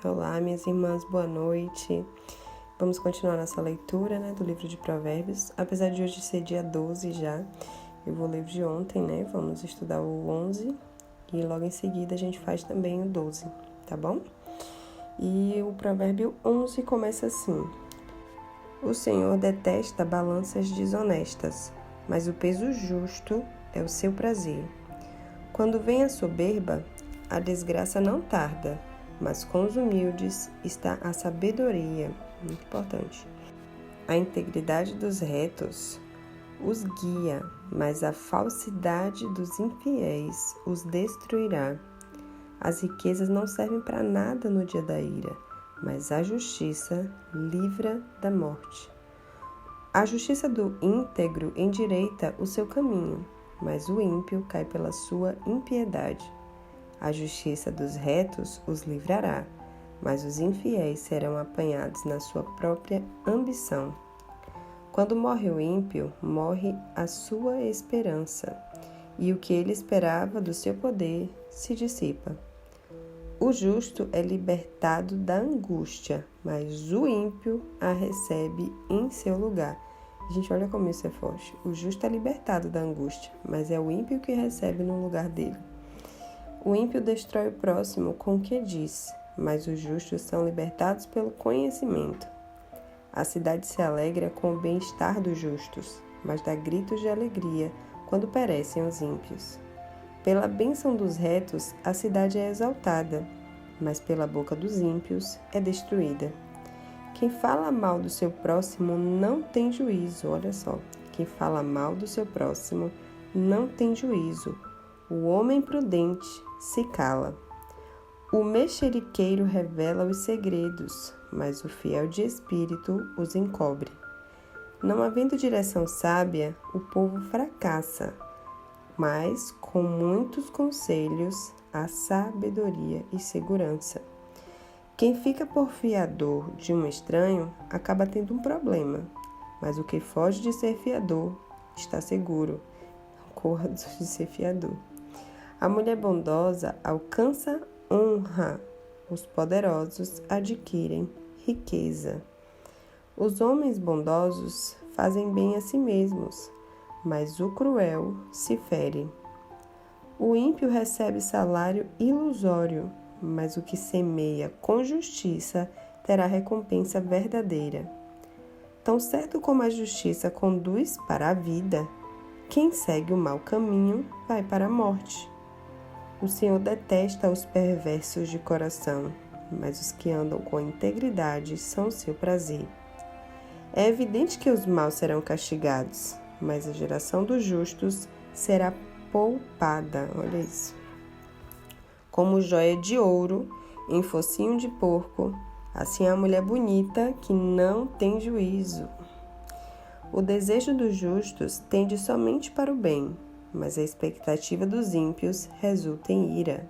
Olá, minhas irmãs, boa noite. Vamos continuar nossa leitura, do livro de Provérbios. Apesar de hoje ser dia 12 já, eu vou ler o de ontem, Vamos estudar o 11 e logo em seguida a gente faz também o 12, tá bom? E o provérbio 11 começa assim: O Senhor detesta balanças desonestas, mas o peso justo é o seu prazer. Quando vem a soberba, a desgraça não tarda, mas com os humildes está a sabedoria. Muito importante. A integridade dos retos os guia, mas a falsidade dos infiéis os destruirá. As riquezas não servem para nada no dia da ira, mas a justiça livra da morte. A justiça do íntegro endireita o seu caminho, mas o ímpio cai pela sua impiedade. A justiça dos retos os livrará, mas os infiéis serão apanhados na sua própria ambição. Quando morre o ímpio, morre a sua esperança, e o que ele esperava do seu poder se dissipa. O justo é libertado da angústia, mas o ímpio a recebe em seu lugar. Gente, olha como isso é forte. O justo é libertado da angústia, mas é o ímpio que recebe no lugar dele. O ímpio destrói o próximo com o que diz, mas os justos são libertados pelo conhecimento. A cidade se alegra com o bem-estar dos justos, mas dá gritos de alegria quando perecem os ímpios. Pela bênção dos retos, a cidade é exaltada, mas pela boca dos ímpios é destruída. Quem fala mal do seu próximo não tem juízo, olha só. Quem fala mal do seu próximo não tem juízo. O homem prudente se cala. O mexeriqueiro revela os segredos, mas o fiel de espírito os encobre. Não havendo direção sábia, o povo fracassa, mas com muitos conselhos há sabedoria e segurança. Quem fica por fiador de um estranho acaba tendo um problema, mas o que foge de ser fiador está seguro. Corra de ser fiador. A mulher bondosa alcança honra, os poderosos adquirem riqueza. Os homens bondosos fazem bem a si mesmos, mas o cruel se fere. O ímpio recebe salário ilusório, mas o que semeia com justiça terá recompensa verdadeira. Tão certo como a justiça conduz para a vida, quem segue o mau caminho vai para a morte. O Senhor detesta os perversos de coração, mas os que andam com integridade são o seu prazer. É evidente que os maus serão castigados, mas a geração dos justos será poupada. Olha isso. Como joia de ouro em focinho de porco, assim a mulher bonita que não tem juízo. O desejo dos justos tende somente para o bem, mas a expectativa dos ímpios resulta em ira.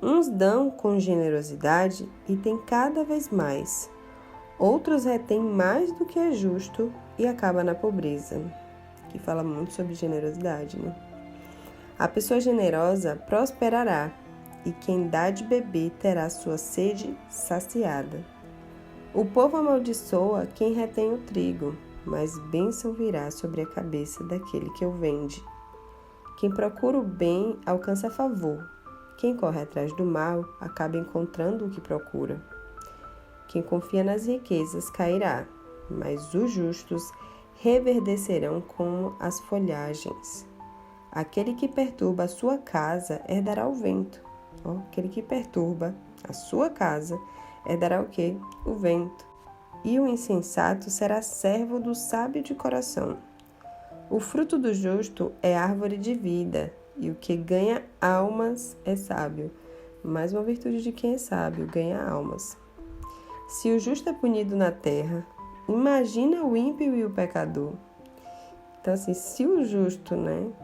Uns dão com generosidade e têm cada vez mais. Outros retêm mais do que é justo e acaba na pobreza. Que fala muito sobre generosidade, A pessoa generosa prosperará, e quem dá de beber terá sua sede saciada. O povo amaldiçoa quem retém o trigo, mas bênção virá sobre a cabeça daquele que o vende. Quem procura o bem alcança favor. Quem corre atrás do mal acaba encontrando o que procura. Quem confia nas riquezas cairá, mas os justos reverdecerão como as folhagens. Aquele que perturba a sua casa herdará o vento. Aquele que perturba a sua casa herdará o quê? O vento. E o insensato será servo do sábio de coração. O fruto do justo é árvore de vida, e o que ganha almas é sábio. Mais uma virtude de quem é sábio, ganha almas. Se o justo é punido na terra, imagina o ímpio e o pecador. Então, assim, se o justo,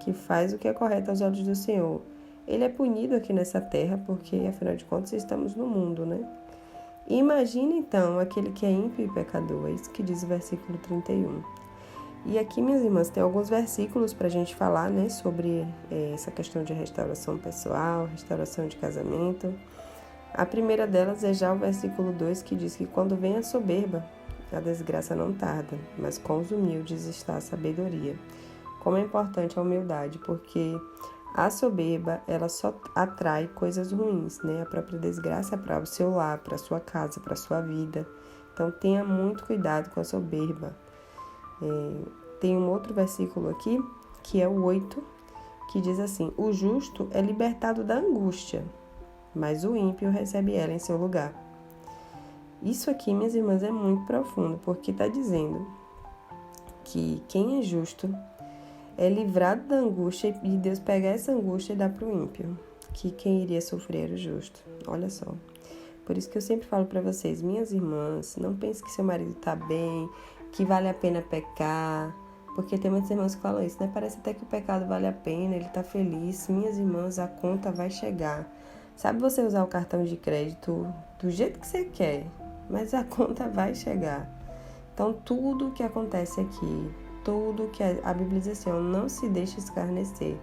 que faz o que é correto aos olhos do Senhor, ele é punido aqui nessa terra, porque, afinal de contas, estamos no mundo, E imagina, então, aquele que é ímpio e pecador. É isso que diz o versículo 31. E aqui, minhas irmãs, tem alguns versículos para a gente falar, sobre essa questão de restauração pessoal, restauração de casamento. A primeira delas é já o versículo 2, que diz que quando vem a soberba, a desgraça não tarda, mas com os humildes está a sabedoria. Como é importante a humildade, porque a soberba, ela só atrai coisas ruins, né? A própria desgraça é para o seu lar, para a sua casa, para a sua vida. Então, tenha muito cuidado com a soberba. Tem um outro versículo aqui, que é o 8, que diz assim: o justo é libertado da angústia, mas o ímpio recebe ela em seu lugar. Isso aqui, minhas irmãs, é muito profundo, porque está dizendo que quem é justo é livrado da angústia e Deus pega essa angústia e dá para o ímpio, que quem iria sofrer era o justo. Olha só. Por isso que eu sempre falo para vocês, minhas irmãs, não pense que seu marido está bem, que vale a pena pecar, porque tem muitas irmãs que falam isso, né? Parece até que o pecado vale a pena, ele está feliz. Minhas irmãs, a conta vai chegar. Sabe você usar o cartão de crédito do jeito que você quer, mas a conta vai chegar. Então, tudo que acontece aqui, tudo que a Bíblia diz assim, não se deixe escarnecer.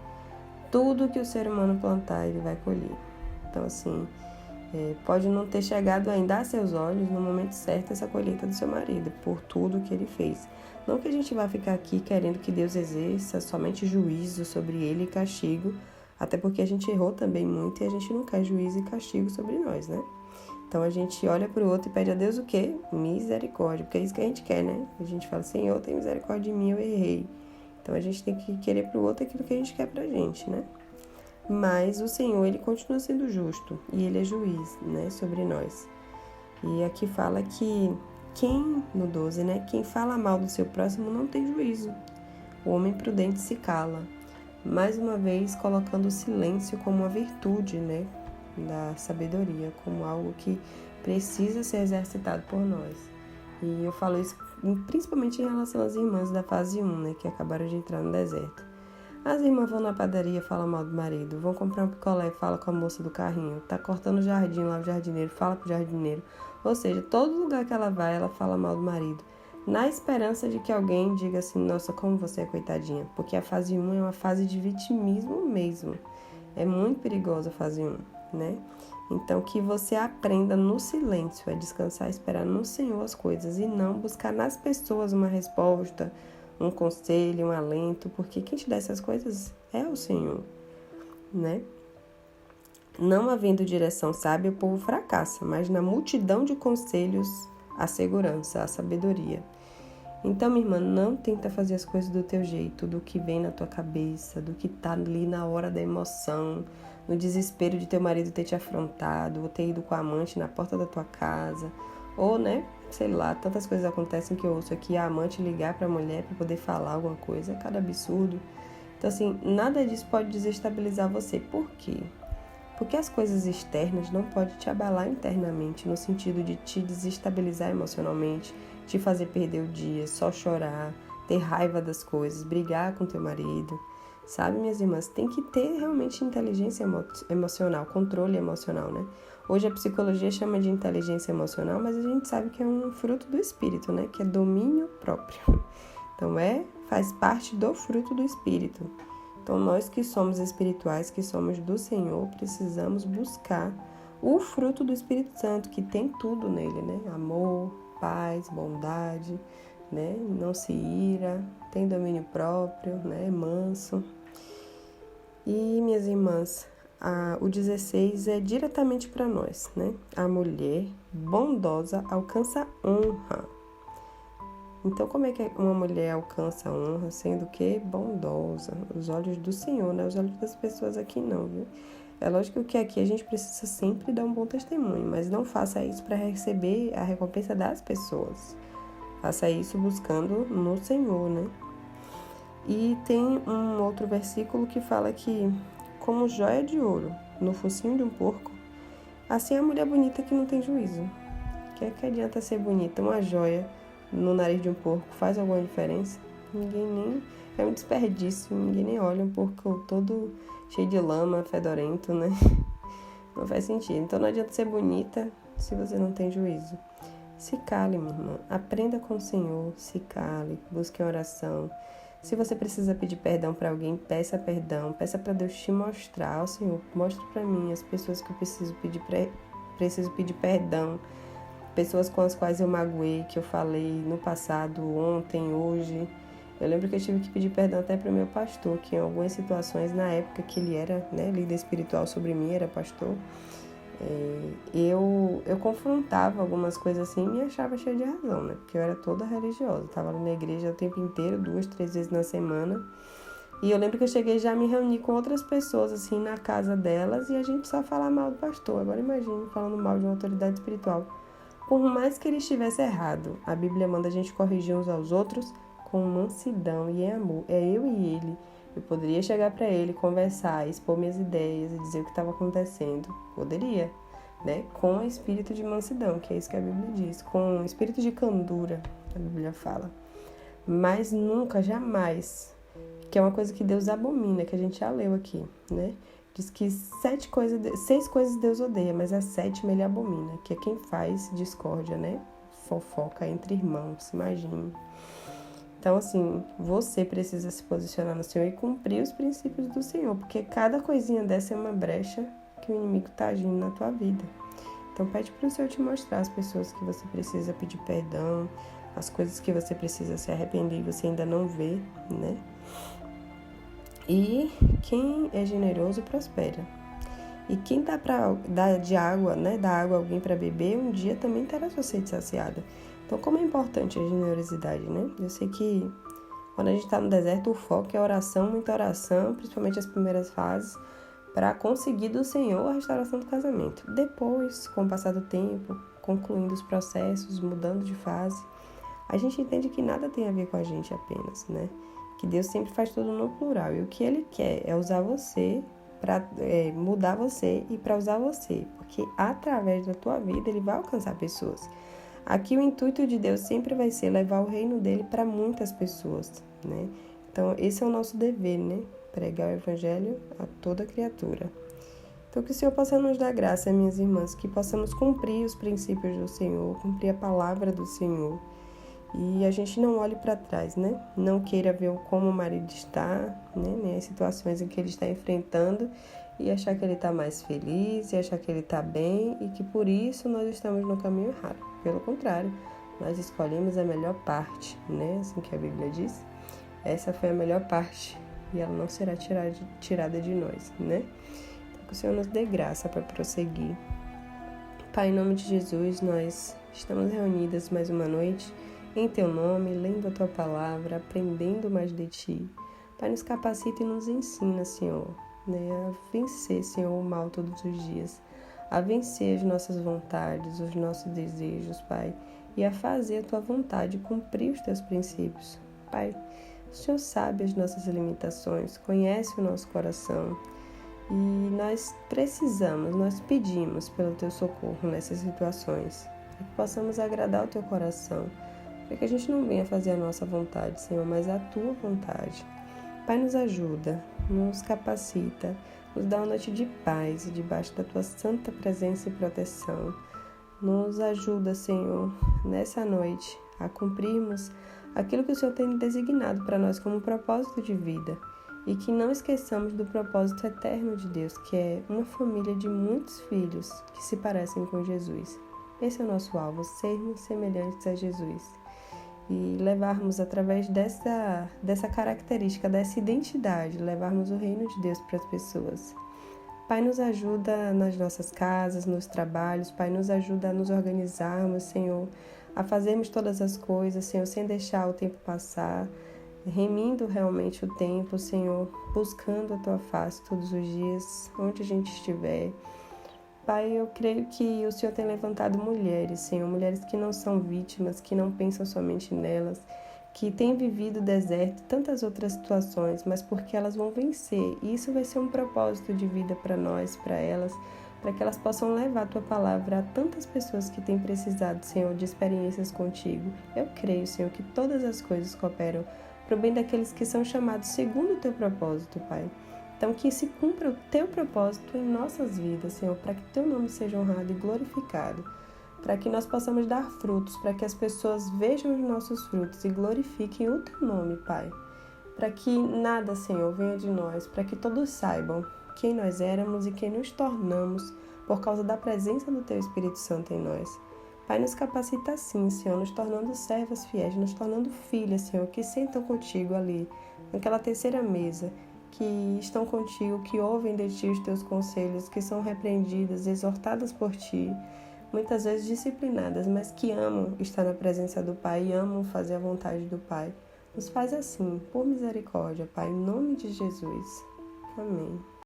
Tudo que o ser humano plantar, ele vai colher. Então, assim, pode não ter chegado ainda a seus olhos no momento certo essa colheita do seu marido, por tudo que ele fez. Não que a gente vá ficar aqui querendo que Deus exerça somente juízo sobre ele e castigo, até porque a gente errou também muito e a gente não quer juízo e castigo sobre nós, né? Então a gente olha para o outro e pede a Deus o quê? Misericórdia, porque é isso que a gente quer, né? A gente fala, Senhor, tem misericórdia de mim, eu errei. Então a gente tem que querer para o outro aquilo que a gente quer pra gente, né? Mas o Senhor, ele continua sendo justo e ele é juiz, né, sobre nós. E aqui fala que no 12, né, quem fala mal do seu próximo não tem juízo. O homem prudente se cala. Mais uma vez, colocando o silêncio como uma virtude, né, da sabedoria, como algo que precisa ser exercitado por nós. E eu falo isso principalmente em relação às irmãs da fase 1, né, que acabaram de entrar no deserto. As irmãs vão na padaria, falam mal do marido, vão comprar um picolé, fala com a moça do carrinho, tá cortando o jardim lá, o jardineiro, fala pro jardineiro. Ou seja, todo lugar que ela vai, ela fala mal do marido, na esperança de que alguém diga assim, nossa, como você é coitadinha, porque a fase 1 é uma fase de vitimismo mesmo. É muito perigosa a fase 1, né? Então, que você aprenda no silêncio, a descansar, esperar no Senhor as coisas e não buscar nas pessoas uma resposta, um conselho, um alento, porque quem te dá essas coisas é o Senhor, né? Não havendo direção sábia, o povo fracassa, mas na multidão de conselhos, a segurança, a sabedoria. Então, minha irmã, não tenta fazer as coisas do teu jeito, do que vem na tua cabeça, do que tá ali na hora da emoção, no desespero de teu marido ter te afrontado, ou ter ido com a amante na porta da tua casa, ou, né, sei lá, tantas coisas acontecem que eu ouço aqui, a amante ligar pra mulher pra poder falar alguma coisa, é cada absurdo. Então, assim, nada disso pode desestabilizar você. Por quê? Porque as coisas externas não podem te abalar internamente, no sentido de te desestabilizar emocionalmente, te fazer perder o dia, só chorar, ter raiva das coisas, brigar com teu marido. Sabe, minhas irmãs, tem que ter realmente inteligência emocional, controle emocional, né? Hoje a psicologia chama de inteligência emocional, mas a gente sabe que é um fruto do espírito, né? Que é domínio próprio. Então, faz parte do fruto do espírito. Então, nós que somos espirituais, que somos do Senhor, precisamos buscar o fruto do Espírito Santo, que tem tudo nele, né? Amor, paz, bondade, né? Não se ira, tem domínio próprio, né? Manso. E, minhas irmãs, o 16 é diretamente para nós, né? A mulher bondosa alcança honra. Então, como é que uma mulher alcança a honra, sendo que bondosa? Os olhos do Senhor, né? Os olhos das pessoas aqui não, viu? É lógico que aqui a gente precisa sempre dar um bom testemunho, mas não faça isso para receber a recompensa das pessoas. Faça isso buscando no Senhor, né? E tem um outro versículo que fala que, como joia de ouro no focinho de um porco, assim é a mulher bonita que não tem juízo. Que adianta ser bonita? Uma joia no nariz de um porco faz alguma diferença? Ninguém nem... É um desperdício, ninguém nem olha um porco todo cheio de lama, fedorento, né? Não faz sentido. Então não adianta ser bonita se você não tem juízo. Se cale, minha irmã. Aprenda com o Senhor, se cale, busque uma oração. Se você precisa pedir perdão para alguém, peça perdão. Peça para Deus te mostrar. Ó, Senhor, mostre para mim as pessoas que eu preciso pedir preciso pedir perdão. Pessoas com as quais eu magoei, que eu falei no passado, ontem, hoje. Eu lembro que eu tive que pedir perdão até para o meu pastor, que em algumas situações, na época que ele era, né, líder espiritual sobre mim, era pastor, eu confrontava algumas coisas assim e me achava cheia de razão, né? Porque eu era toda religiosa, estava na igreja o tempo inteiro, 2, 3 vezes na semana. E eu lembro que eu cheguei já a me reunir com outras pessoas, assim, na casa delas, e a gente só falar mal do pastor. Agora imagine falando mal de uma autoridade espiritual. Por mais que ele estivesse errado, a Bíblia manda a gente corrigir uns aos outros com mansidão e em amor. É eu e ele. Eu poderia chegar para ele, conversar, expor minhas ideias e dizer o que estava acontecendo. Poderia, né? Com espírito de mansidão, que é isso que a Bíblia diz. Com espírito de candura, a Bíblia fala. Mas nunca, jamais, que é uma coisa que Deus abomina, que a gente já leu aqui, né? Diz que 6 coisas Deus odeia, mas a 7ª ele abomina, que é quem faz discórdia, né? Fofoca entre irmãos, imagine. Então, assim, você precisa se posicionar no Senhor e cumprir os princípios do Senhor, porque cada coisinha dessa é uma brecha que o inimigo está agindo na tua vida. Então, pede para o Senhor te mostrar as pessoas que você precisa pedir perdão, as coisas que você precisa se arrepender e você ainda não vê, né? E quem é generoso prospera. E quem dá de água, né, dá água a alguém para beber, um dia também terá sua sede saciada. Então, como é importante a generosidade, né? Eu sei que quando a gente está no deserto, o foco é oração, muita oração, principalmente as primeiras fases, para conseguir do Senhor a restauração do casamento. Depois, com o passar do tempo, concluindo os processos, mudando de fase, a gente entende que nada tem a ver com a gente apenas, né? Que Deus sempre faz tudo no plural. E o que Ele quer é usar você para mudar você e para usar você. Porque através da tua vida Ele vai alcançar pessoas. Aqui o intuito de Deus sempre vai ser levar o reino dele para muitas pessoas, né? Então esse é o nosso dever, né? Pregar o evangelho a toda criatura. Então que o Senhor possa nos dar graça, minhas irmãs, que possamos cumprir os princípios do Senhor, cumprir a palavra do Senhor. E a gente não olhe para trás, né? Não queira ver como o marido está, né? Nem as situações em que ele está enfrentando e achar que ele está mais feliz, e achar que ele está bem e que por isso nós estamos no caminho errado. Pelo contrário, nós escolhemos a melhor parte, né? Assim que a Bíblia diz. Essa foi a melhor parte e ela não será tirada de nós, né? Então, que o Senhor nos dê graça para prosseguir. Pai, em nome de Jesus, nós estamos reunidas mais uma noite em Teu nome, lendo a Tua palavra, aprendendo mais de Ti. Pai, nos capacita e nos ensina, Senhor, né, a vencer, Senhor, o mal todos os dias, a vencer as nossas vontades, os nossos desejos, Pai, e a fazer a Tua vontade, cumprir os Teus princípios. Pai, o Senhor sabe as nossas limitações, conhece o nosso coração e nós pedimos pelo Teu socorro nessas situações, para que possamos agradar o Teu coração, para que a gente não venha fazer a nossa vontade, Senhor, mas a Tua vontade. Pai, nos ajuda, nos capacita, nos dá uma noite de paz, debaixo da Tua santa presença e proteção. Nos ajuda, Senhor, nessa noite, a cumprirmos aquilo que o Senhor tem designado para nós como propósito de vida e que não esqueçamos do propósito eterno de Deus, que é uma família de muitos filhos que se parecem com Jesus. Esse é o nosso alvo, sermos semelhantes a Jesus. E levarmos através dessa característica, dessa identidade, levarmos o reino de Deus para as pessoas. Pai, nos ajuda nas nossas casas, nos trabalhos. Pai, nos ajuda a nos organizarmos, Senhor, a fazermos todas as coisas, Senhor, sem deixar o tempo passar, remindo realmente o tempo, Senhor, buscando a Tua face todos os dias, onde a gente estiver. Pai, eu creio que o Senhor tem levantado mulheres, Senhor, mulheres que não são vítimas, que não pensam somente nelas, que têm vivido o deserto e tantas outras situações, mas porque elas vão vencer. E isso vai ser um propósito de vida para nós, para elas, para que elas possam levar a Tua palavra a tantas pessoas que têm precisado, Senhor, de experiências contigo. Eu creio, Senhor, que todas as coisas cooperam para o bem daqueles que são chamados segundo o Teu propósito, Pai. Então, que se cumpra o Teu propósito em nossas vidas, Senhor, para que Teu nome seja honrado e glorificado, para que nós possamos dar frutos, para que as pessoas vejam os nossos frutos e glorifiquem o Teu nome, Pai. Para que nada, Senhor, venha de nós, para que todos saibam quem nós éramos e quem nos tornamos por causa da presença do Teu Espírito Santo em nós. Pai, nos capacita assim, Senhor, nos tornando servas fiéis, nos tornando filhas, Senhor, que sentam contigo ali, naquela terceira mesa, que estão contigo, que ouvem de Ti os Teus conselhos, que são repreendidas, exortadas por Ti, muitas vezes disciplinadas, mas que amam estar na presença do Pai e amam fazer a vontade do Pai. Nos faz assim, por misericórdia, Pai, em nome de Jesus. Amém.